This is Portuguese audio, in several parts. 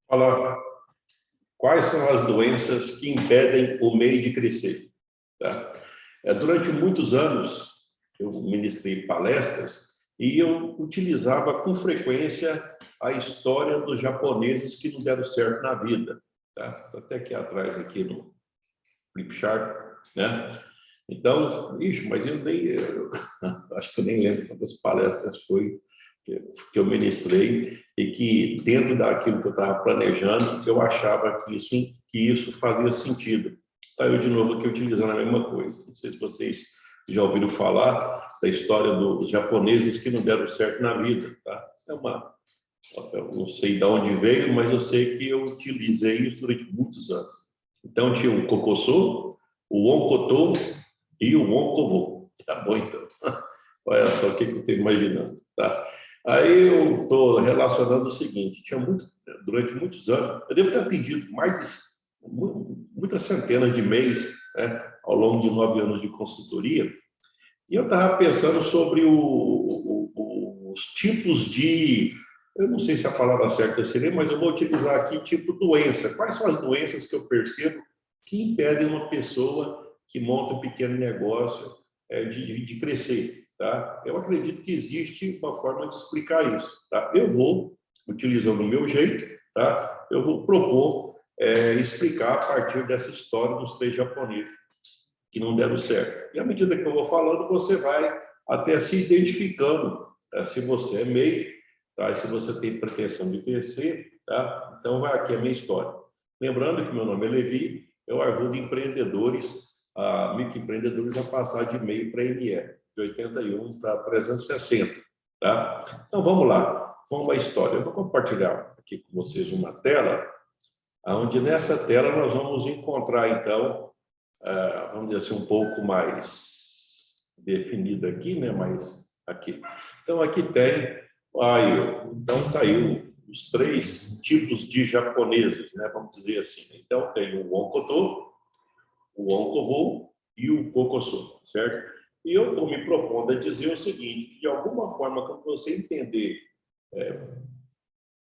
Falar quais são as doenças que impedem o MEI de crescer. Tá? Durante muitos anos, eu ministrei palestras e eu utilizava com frequência a história dos japoneses que não deram certo na vida. Tá? Até aqui atrás, aqui no Flipchart, né? Então, mas acho que eu nem lembro quantas palestras foi que eu ministrei e que dentro daquilo que eu estava planejando, eu achava que isso fazia sentido. Tá, eu de novo aqui utilizando a mesma coisa. Não sei se vocês já ouviram falar da história dos japoneses que não deram certo na vida. Tá? Eu não sei de onde veio, mas eu sei que eu utilizei isso durante muitos anos. Então, tinha o Kokoso, o Onkoto e o Onkovo. Tá bom, então. Olha só o que eu estou imaginando. Tá? Aí eu estou relacionando o seguinte: durante muitos anos, eu devo ter atendido muitas centenas de MEIs, né, ao longo de 9 anos de consultoria, e eu estava pensando sobre os tipos de. Eu não sei se a palavra certa seria, mas eu vou utilizar aqui tipo doença. Quais são as doenças que eu percebo que impedem uma pessoa que monta um pequeno negócio de crescer? Tá? Eu acredito que existe uma forma de explicar isso. Tá? Eu vou, utilizando o meu jeito, tá? Eu vou propor explicar a partir dessa história dos 3 japoneses que não deram certo. E à medida que eu vou falando, você vai até se identificando, se você é MEI, tá? E se você tem pretensão de crescer, tá? Então, vai aqui a minha história. Lembrando que meu nome é Levi, eu ajudo empreendedores, microempreendedores a passar de MEI para ME, de 81 para 360, tá? Então, vamos lá. Vamos à história. Eu vou compartilhar aqui com vocês uma tela, onde nessa tela nós vamos encontrar, então, vamos dizer assim, um pouco mais definida aqui, né? Mas aqui. Então, aqui tem, então tá aí os 3 tipos de japoneses, né? Vamos dizer assim. Então, tem o Onkoto, o Onkovo e o Kokoso, certo? E eu estou me propondo a dizer o seguinte, que de alguma forma, quando você entender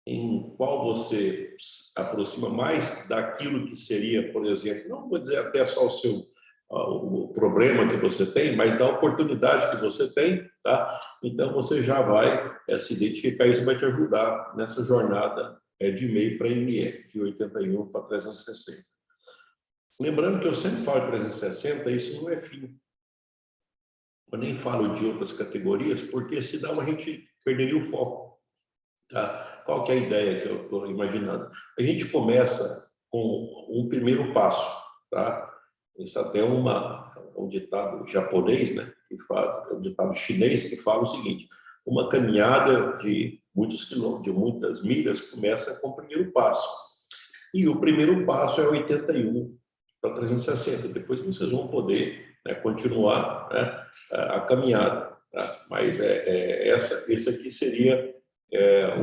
em qual você aproxima mais daquilo que seria, por exemplo, não vou dizer até só o problema que você tem, mas da oportunidade que você tem, tá? Então você já vai se identificar, isso vai te ajudar nessa jornada de MEI para ME, de 81 para 360. Lembrando que eu sempre falo de 360, isso não é fim. Eu nem falo de outras categorias, porque senão a gente perderia o foco. Tá? Qual que é a ideia que eu estou imaginando? A gente começa com um primeiro passo, tá? Isso até é um ditado japonês, né? É um ditado chinês que fala o seguinte: uma caminhada de muitos quilômetros, de muitas milhas, começa com o primeiro passo. E o primeiro passo é 81 para 360. Depois vocês vão poder, né, continuar, né, a caminhada. Tá? Mas esse aqui seria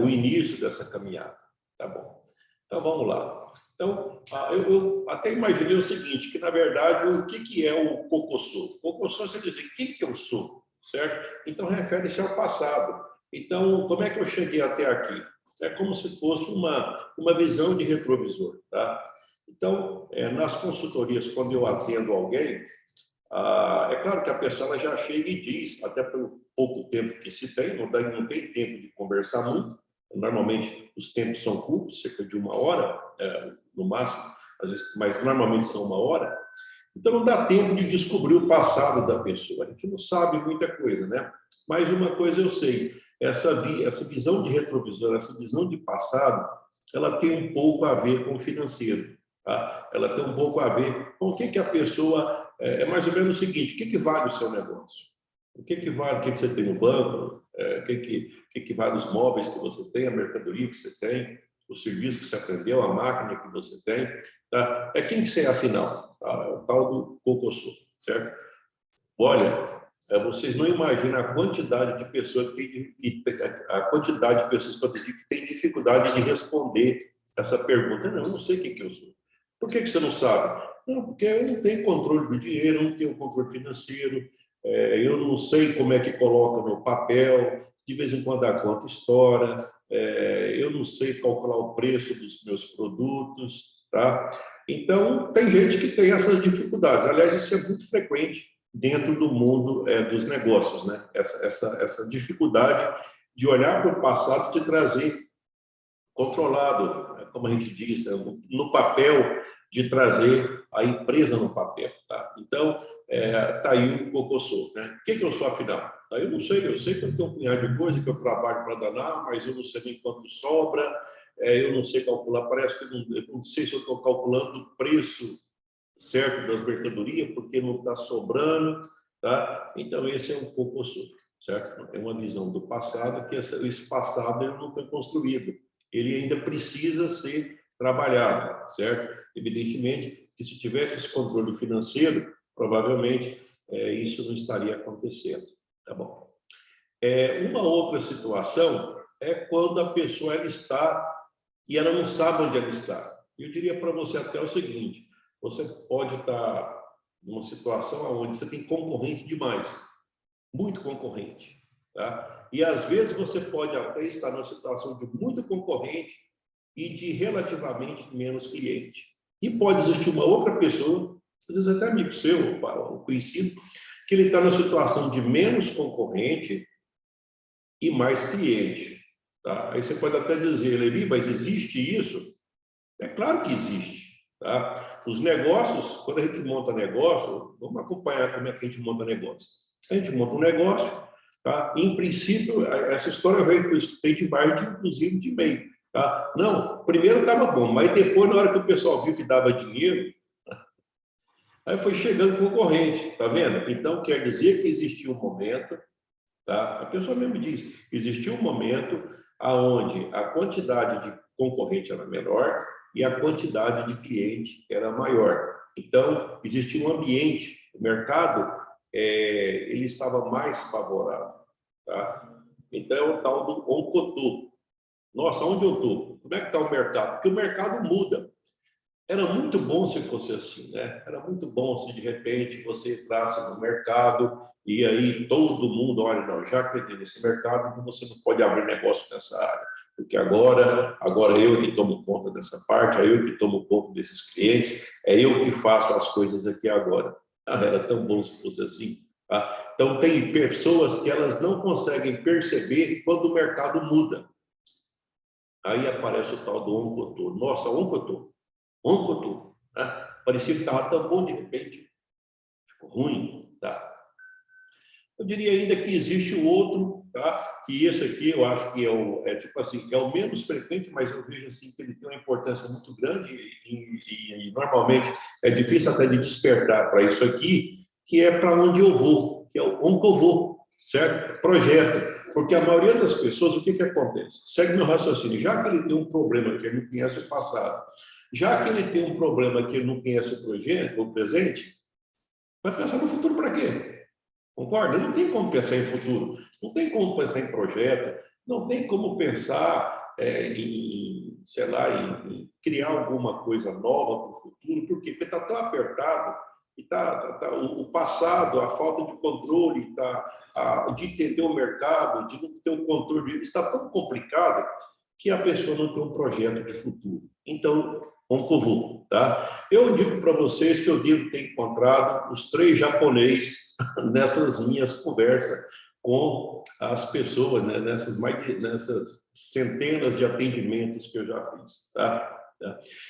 o início dessa caminhada. Tá bom. Então, vamos lá. Então, eu até imaginei o seguinte, que, na verdade, o que é o Kokoso? Kokoso, você dizer, quem que eu sou? Certo? Então, refere-se ao passado. Então, como é que eu cheguei até aqui? É como se fosse uma visão de retrovisor. Tá? Então, nas consultorias, quando eu atendo alguém, é claro que a pessoa ela já chega e diz, até pelo pouco tempo que se tem, não tem tempo de conversar muito, normalmente os tempos são curtos, cerca de 1 hora, no máximo, às vezes, mas normalmente são 1 hora, então não dá tempo de descobrir o passado da pessoa, a gente não sabe muita coisa, né? Mas uma coisa eu sei, essa visão de retrovisor, essa visão de passado, ela tem um pouco a ver com o financeiro, tá? Ela tem um pouco a ver com o que a pessoa mais ou menos o seguinte: o que vale o seu negócio? O que vale? O que você tem no banco? O que vale os móveis que você tem, a mercadoria que você tem, o serviço que você aprendeu, a máquina que você tem, tá? Quem que você é afinal? Tá? É o tal do Kokoso, certo? Olha, vocês não imaginam a quantidade de pessoas a quantidade de pessoas que têm dificuldade de responder essa pergunta. Não, eu não sei quem que eu sou. Por que você não sabe? Não, porque eu não tenho controle do dinheiro, eu não tenho controle financeiro, eu não sei como é que coloca no papel, de vez em quando a conta estoura, eu não sei calcular o preço dos meus produtos, tá? Então, tem gente que tem essas dificuldades. Aliás, isso é muito frequente dentro do mundo dos negócios, né? Essa dificuldade de olhar para o passado e de trazer controlado, como a gente diz, no papel, de trazer a empresa no papel. Tá? Então, tá aí o Cocossô. Né? O que eu sou, afinal? Eu não sei, eu sei que eu tenho um punhado de coisa, que eu trabalho para danar, mas eu não sei nem quanto sobra, eu não sei calcular, parece que eu não sei se eu estou calculando o preço certo das mercadorias, porque não está sobrando. Tá? Então, esse é o Cocossô, certo? É uma visão do passado, que esse passado ele não foi construído. Ele ainda precisa ser trabalhado, certo? Evidentemente que se tivesse esse controle financeiro, provavelmente isso não estaria acontecendo, tá bom? Uma outra situação é quando a pessoa ela está e ela não sabe onde ela está. Eu diria para você até o seguinte: você pode estar numa situação onde você tem concorrente demais, muito concorrente, tá? E às vezes você pode até estar numa situação de muito concorrente e de relativamente menos cliente. E pode existir uma outra pessoa, às vezes até amigo seu, um conhecido, que ele está numa situação de menos concorrente e mais cliente. Tá? Aí você pode até dizer, Levi, mas existe isso? É claro que existe. Tá? Os negócios, quando a gente monta negócio, vamos acompanhar como é que a gente monta negócio. A gente monta um negócio, tá? Em princípio, essa história veio para o state marketing, inclusive, de e-mail. Tá? Não, primeiro estava bom, mas depois, na hora que o pessoal viu que dava dinheiro, aí foi chegando concorrente, tá vendo? Então, quer dizer que existia um momento, tá? A pessoa mesmo diz, existiu um momento aonde a quantidade de concorrente era menor e a quantidade de cliente era maior. Então, existia um ambiente, o mercado, ele estava mais favorável, tá? Então, é o tal do oncotô. Nossa, onde eu estou? Como é que está o mercado? Porque o mercado muda. Era muito bom se fosse assim, né? Era muito bom se de repente você entrasse no mercado e aí todo mundo, olha, não, já que entrei nesse mercado, você não pode abrir negócio nessa área, porque agora eu que tomo conta dessa parte, é eu que tomo conta desses clientes, é eu que faço as coisas aqui agora. Ah, era tão bom se fosse assim. Tá? Então tem pessoas que elas não conseguem perceber quando o mercado muda. Aí aparece o tal do oncotô. Nossa, oncotô. Oncotô. Né? Parecia que estava tão bom, de repente ficou ruim. Tá? Eu diria ainda que existe o outro, tá? Que esse aqui eu acho que tipo assim, é o menos frequente, mas eu vejo assim que ele tem uma importância muito grande e normalmente é difícil até de despertar para isso aqui, que é para onde eu vou, que é o oncovô, certo? Projeto. Porque a maioria das pessoas, o que acontece? Segue meu raciocínio. Já que ele tem um problema que ele não conhece o passado, já que ele tem um problema que ele não conhece o presente, vai pensar no futuro para quê? Concorda? Não tem como pensar em futuro, não tem como pensar em projeto, não tem como pensar em, sei lá, em criar alguma coisa nova para o futuro, por quê? Porque está tão apertado e o passado, a falta de controle, de entender o mercado, de não ter o controle, está tão complicado que a pessoa não tem um projeto de futuro. Então, Oncovu, tá? Eu digo para vocês que eu devo ter encontrado os 3 japoneses nessas minhas conversas com as pessoas, né? nessas centenas de atendimentos que eu já fiz, tá?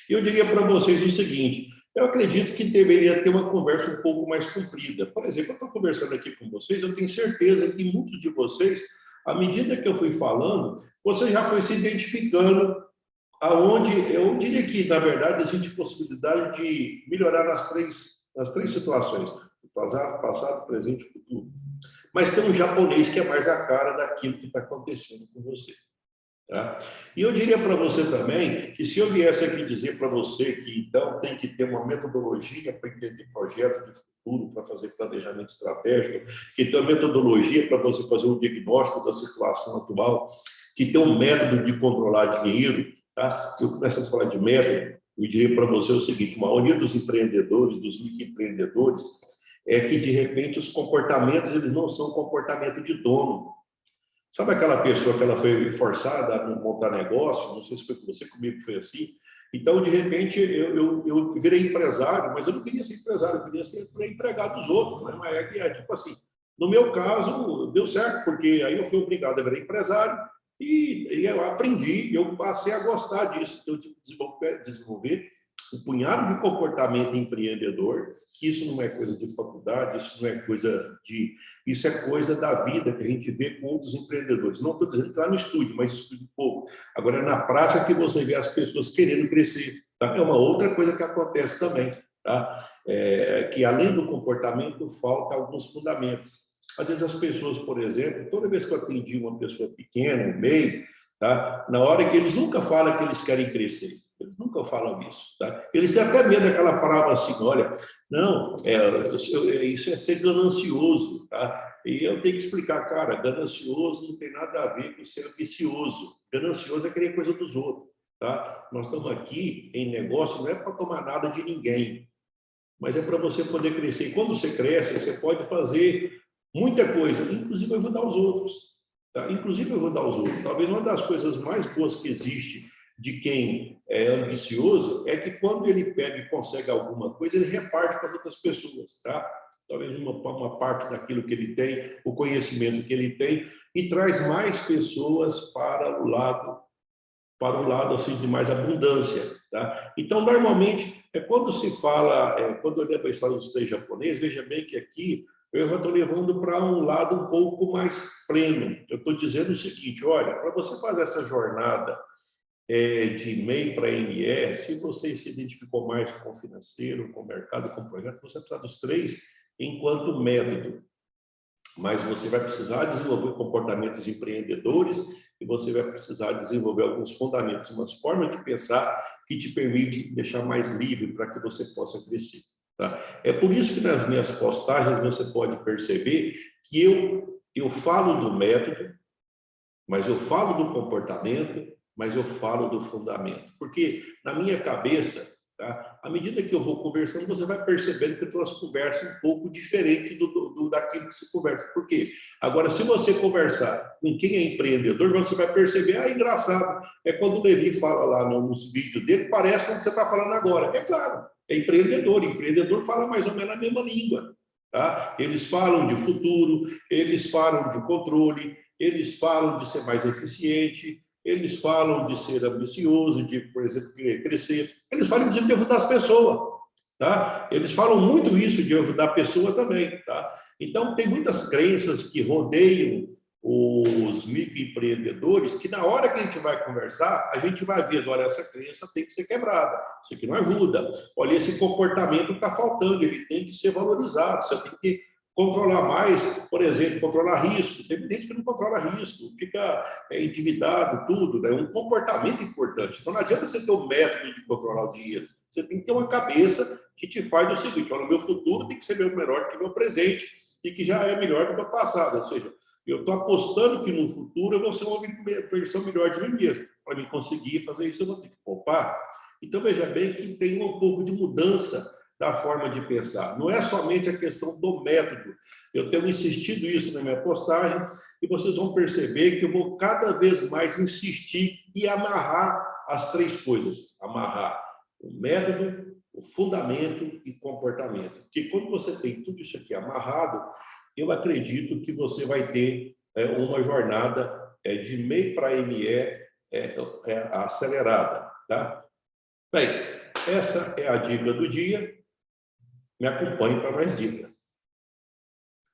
Eu diria para vocês o seguinte: eu acredito que deveria ter uma conversa um pouco mais comprida. Por exemplo, eu estou conversando aqui com vocês, eu tenho certeza que muitos de vocês, à medida que eu fui falando, você já foi se identificando aonde eu diria que, na verdade, existe possibilidade de melhorar nas três situações: passado, presente e futuro. Mas tem um japonês que é mais a cara daquilo que está acontecendo com você. Tá? E eu diria para você também que se eu viesse aqui dizer para você que então tem que ter uma metodologia para entender projeto de futuro, para fazer planejamento estratégico, que tem uma metodologia para você fazer um diagnóstico da situação atual, que tem um método de controlar dinheiro, tá? Eu começo a falar de método, eu diria para você o seguinte: uma maioria dos empreendedores, dos microempreendedores, é que de repente os comportamentos eles não são comportamento de dono. Sabe aquela pessoa que ela foi forçada a montar negócio? Não sei se foi com você, comigo foi assim. Então, de repente, eu virei empresário, mas eu não queria ser empresário, eu queria ser empregado dos outros. Né? Mas tipo assim, no meu caso, deu certo, porque aí eu fui obrigado a virar empresário e eu aprendi, eu passei a gostar disso. Então, eu tive que desenvolver um punhado de comportamento empreendedor, que isso não é coisa de faculdade, isso não é coisa de... Isso é coisa da vida que a gente vê com outros empreendedores. Não estou dizendo que lá no estúdio, mas estude pouco. Agora, é na prática que você vê as pessoas querendo crescer. Tá? É uma outra coisa que acontece também. Tá? Que, além do comportamento, falta alguns fundamentos. Às vezes, as pessoas, por exemplo, toda vez que eu atendi uma pessoa pequena, um MEI, tá? Na hora que eles nunca falam que eles querem crescer. Eles nunca falam isso. Tá? Eles têm até medo daquela palavra assim, olha, não, isso é ser ganancioso. Tá? E eu tenho que explicar, cara, ganancioso não tem nada a ver com ser ambicioso. Ganancioso é querer coisa dos outros. Tá? Nós estamos aqui em negócio, não é para tomar nada de ninguém, mas é para você poder crescer. E quando você cresce, você pode fazer muita coisa, inclusive ajudar os outros. Tá? Inclusive ajudar os outros. Talvez uma das coisas mais boas que existe de quem é ambicioso é que quando ele pega e consegue alguma coisa, ele reparte para as outras pessoas. Tá? Talvez uma parte daquilo que ele tem, o conhecimento que ele tem, e traz mais pessoas para o lado assim, de mais abundância. Tá? Então, normalmente, quando se fala, quando eu lembro a história dos três japoneses, veja bem que aqui eu já estou levando para um lado um pouco mais pleno. Eu estou dizendo o seguinte, olha, para você fazer essa jornada de MEI para ME, se você se identificou mais com o financeiro, com o mercado, com o projeto, você precisa dos três enquanto método. Mas você vai precisar desenvolver comportamentos empreendedores e você vai precisar desenvolver alguns fundamentos, umas formas de pensar que te permite deixar mais livre para que você possa crescer. Tá? É por isso que nas minhas postagens você pode perceber que eu falo do método, mas eu falo do comportamento, mas eu falo do fundamento. Porque na minha cabeça, tá? À medida que eu vou conversando, você vai percebendo que eu tenho umas conversas um pouco diferentes daquilo que se conversa. Por quê? Agora, se você conversar com quem é empreendedor, você vai perceber, engraçado, é quando o Levi fala lá nos vídeos dele, parece como você está falando agora. É claro, é empreendedor. Empreendedor fala mais ou menos a mesma língua. Tá? Eles falam de futuro, eles falam de controle, eles falam de ser mais eficiente, eles falam de ser ambicioso, de, por exemplo, querer crescer. Eles falam, inclusive, de ajudar as pessoas. Tá? Eles falam muito isso de ajudar a pessoa também. Tá? Então, tem muitas crenças que rodeiam os microempreendedores que, na hora que a gente vai conversar, a gente vai ver, olha, essa crença tem que ser quebrada, isso aqui não ajuda. Olha, esse comportamento está faltando, ele tem que ser valorizado, você tem que controlar mais, por exemplo, controlar risco. Tem gente que não controla risco, fica endividado, tudo, né? Um comportamento importante. Então, não adianta você ter um método de controlar o dinheiro. Você tem que ter uma cabeça que te faz o seguinte, olha, o meu futuro tem que ser melhor do que o meu presente e que já é melhor do que o passado. Ou seja, eu estou apostando que no futuro eu vou ser uma versão melhor de mim mesmo. Para mim conseguir fazer isso, eu vou ter que poupar. Então, veja bem que tem um pouco de mudança da forma de pensar. Não é somente a questão do método. Eu tenho insistido isso na minha postagem e vocês vão perceber que eu vou cada vez mais insistir e amarrar as três coisas. Amarrar o método, o fundamento e comportamento. Porque quando você tem tudo isso aqui amarrado, eu acredito que você vai ter uma jornada de MEI para ME acelerada. Tá? Bem, essa é a dica do dia. Me acompanhe para mais dicas.